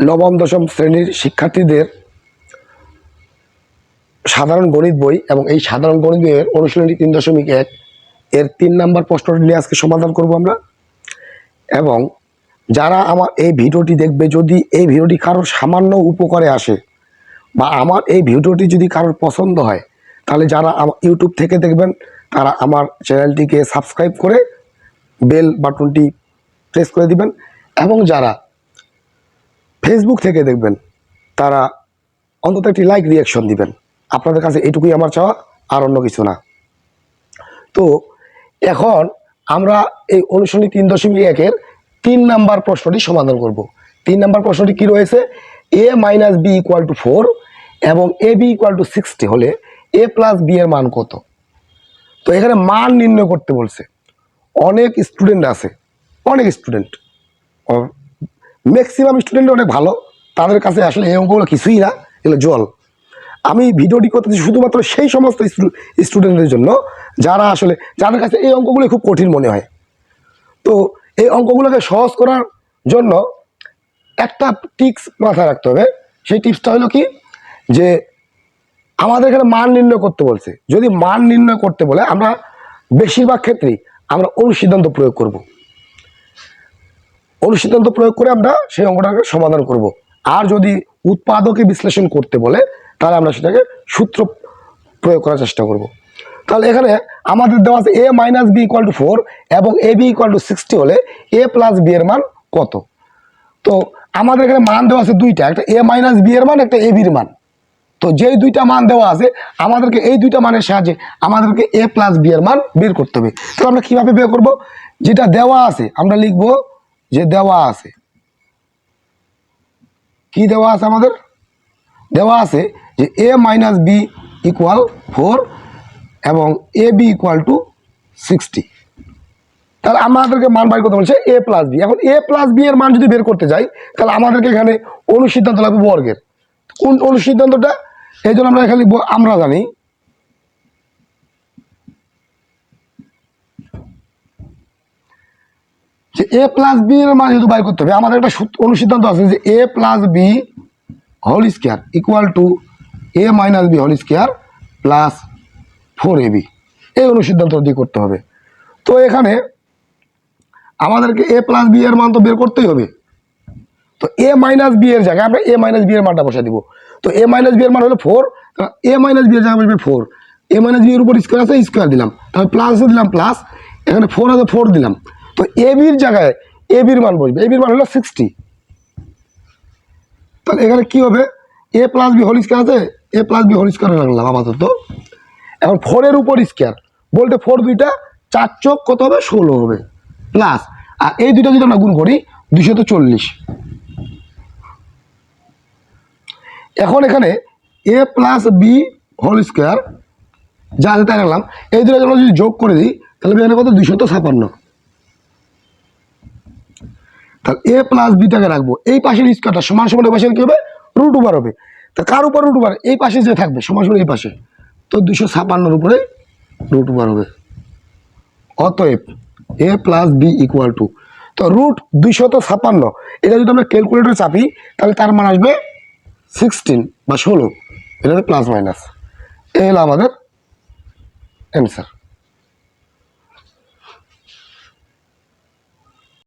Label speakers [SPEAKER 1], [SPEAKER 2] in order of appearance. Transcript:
[SPEAKER 1] নবম দশম শ্রেণীর শিক্ষার্থীদের সাধারণ গণিত বই এবং এই সাধারণ গণিত বইয়ের অনুশীলনী 3.1 এর 3 নম্বর প্রশ্নটি নিয়ে আজকে সমাধান করব আমরা। এবং যারা আমার এই ভিডিওটি দেখবে, যদি এই ভিডিওটি কারোর সামান্য উপকারে আসে বা আমার এই ভিডিওটি যদি কারোর পছন্দ হয়, তাহলে যারা আমার ইউটিউব থেকে দেখবেন তারা আমার চ্যানেলটিকে সাবস্ক্রাইব করে বেল বাটনটি প্রেস করে দিবেন, এবং যারা ফেসবুক থেকে দেখবেন তারা অন্তত একটি লাইক রিয়াকশন দিবেন। আপনাদের কাছে এটুকুই আমার চাওয়া, আর অন্য কিছু না। তো এখন আমরা এই অনুশীলনী 3.1 3 নম্বর প্রশ্নটি সমাধান করব। 3 নম্বর প্রশ্নটি কি রয়েছে? a minus B equal to 4 এবং এ বি ইকুয়াল টু 60 হলে এ প্লাস বি এর মান কত? তো এখানে মান নির্ণয় করতে বলছে। অনেক স্টুডেন্ট আছে, অনেক স্টুডেন্ট, ম্যাক্সিমাম স্টুডেন্ট অনেক ভালো, তাদের কাছে আসলে এই অঙ্কগুলো কিছুই না, এগুলো জল। আমি ভিডিওটি করতেছি শুধুমাত্র সেই সমস্ত স্টুডেন্টদের জন্য যারা আসলে যাদের কাছে এই অঙ্কগুলো খুব কঠিন মনে হয়। তো এই অঙ্কগুলোকে সহজ করার জন্য একটা টিপস মাথায় রাখতে হবে। সেই টিপসটা হলো কি, যে আমাদের এখানে মান নির্ণয় করতে বলছে। যদি মান নির্ণয় করতে বলে আমরা বেশিরভাগ ক্ষেত্রেই আমরা অনুসিদ্ধান্ত প্রয়োগ করব। অনুসিদ্ধান্ত প্রয়োগ করে আমরা সেই অঙ্কটাকে সমাধান করব। আর যদি উৎপাদকে বিশ্লেষণ করতে বলে তাহলে আমরা সেটাকে সূত্র প্রয়োগ করার চেষ্টা করব। তাহলে এখানে আমাদের দেওয়া আছে a minus B equal to 4 এবং এ বি ইকুয়াল টু 60 হলে এ প্লাস বি এর মান কত? তো আমাদের এখানে মান দেওয়া আছে দুইটা, একটা a মাইনাস বি এর মান, একটা এ বির মান। তো যেই দুইটা মান দেওয়া আছে আমাদেরকে এই দুইটা মানের সাহায্যে আমাদেরকে এ প্লাস বি এর মান বের করতে হবে। তো আমরা কিভাবে বের করব? যেটা দেওয়া আছে আমরা লিখব যে দেওয়া আছে, কি দেওয়া আছে আমাদের? দেওয়া আছে যে a মাইনাস বি ইকুয়াল 4 এবং এ বি ইকুয়াল টু 60। তাহলে আমাদেরকে মান বাইর করতে বলছে এ প্লাস বি। এখন এ প্লাস বি এর মান যদি বের করতে যাই তাহলে আমাদেরকে এখানে অনুসিদ্ধান্ত লাগবে বর্গের। কোন অনুসিদ্ধান্তটা? এই জন্য আমরা এখানে লিখবো, আমরা জানি যে এ প্লাস বি এর মান যেহেতু বাইর করতে হবে, আমাদের একটা অনুসিদ্ধান্ত আছে যে A plus B whole square equal to A minus B whole square plus 4ab। এই অনুসিদ্ধান্ত দিয়ে করতে হবে। তো এখানে আমাদেরকে এ প্লাস বি এর মান তো বের করতেই হবে। তো এ মাইনাস বি এর জায়গায় আমরা এ মাইনাস বি এর মানটা বসে দিব। তো এ মাইনাস বি এর মান হলো 4, এ মাইনাস বি এর জায়গায় বসবে 4। এ মাইনাস বি এর উপর স্কোয়ার আছে, স্কোয়ার দিলাম, তাহলে প্লাস দিলাম প্লাস, এখানে 4 আছে 4 দিলাম। তো এ বির জায়গায় এ বির মান বসবে, এ বির মান হলো 60। তাহলে এখানে কি হবে? এ প্লাস বি হোল স্কোয়ার আছে, এ প্লাস বি হোল স্কোয়ার রাখলাম আপাতত। এখন 4 এর উপর স্কোয়ার বলতে 4 দুইটা 4 চোখ কত হবে? 16 হবে, প্লাস আর এই দুইটা যদি আমরা গুণ করি 240। এখন এখানে এ প্লাস বি হোল স্কোয়ার যা আছে তাই রাখলাম, এই দুটো আমরা যদি যোগ করে দিই তাহলে এখানে কত? 256। তাহলে এ প্লাস বিটাকে রাখবো, এই পাশের স্কোয়ারটা সমান সমান এই পাশে কি হবে? রুট ওভার হবে। তা কার উপর রুট ওভার? এই পাশে যে থাকবে সমান সমান এই পাশে, তো 256 উপরে রুট ওভার হবে। অতএব এ প্লাস বি ইকুয়াল টু, তো রুট 256 এটা যদি আমরা ক্যালকুলেটরে চাপি তাহলে তার মান আসবে 16 বা 16। এটা প্লাস মাইনাস, এই হলো আমাদের অ্যান্সার।